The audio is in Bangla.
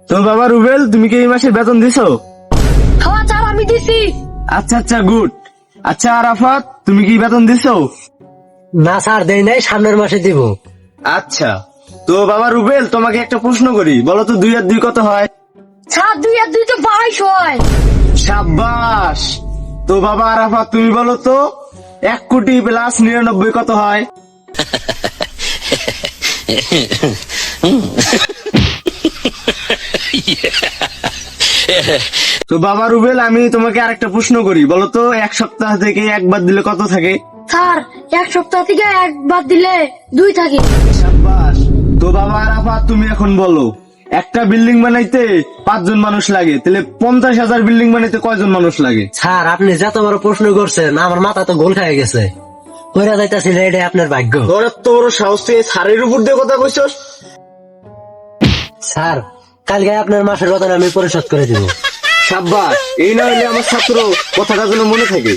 তো বাবা রুবেল, তুমি কি এই মাসে বেতন দিছো? হ্যাঁ স্যার আমি দিছি। আচ্ছা আচ্ছা, গুড। আচ্ছা আরাফাত, তুমি কি বেতন দিছো? না স্যার, দেই নাই, সামনের মাসে দিব। আচ্ছা। তো বাবা রুবেল, তোমাকে একটা প্রশ্ন করি, বলো তো 2 আর 2 কত হয়? স্যার 2 আর 2 তো 22 হয়। সাব্বাস। তো বাবা আরাফাত, তুমি বলো তো 1 কোটি প্লাস 99 কত হয়? তো বাবা রুবেল, আমি তোমাকে আরেকটা প্রশ্ন করি, বলো তো 1 সপ্তাহ থেকে একবার দিলে কত থাকে? স্যার 1 সপ্তাহ থেকে একবার দিলে 2 থাকে। সাব্বাস। তো বাবা আরাফাত, তুমি এখন বলো, একটা বিল্ডিং বানাইতে 5 জন মানুষ লাগে, তাহলে 50,000 বিল্ডিং বানাইতে কয়জন মানুষ লাগে? স্যার আপনি যত বড় প্রশ্ন করছেন, আমার মাথা তো গোল খাই গেছে। কইরা যাইতাছিল, এটাই আপনার ভাগ্য। তোর এত বড় সাহস, তুই সারের উপর দিয়ে কথা কইছস? স্যার কালকে আপনার মাসের বেতন আমি পরিশোধ করে দিব। সাব্বাস। এই না হলে আমার ছাত্র কথাটা যেন মনে থাকে।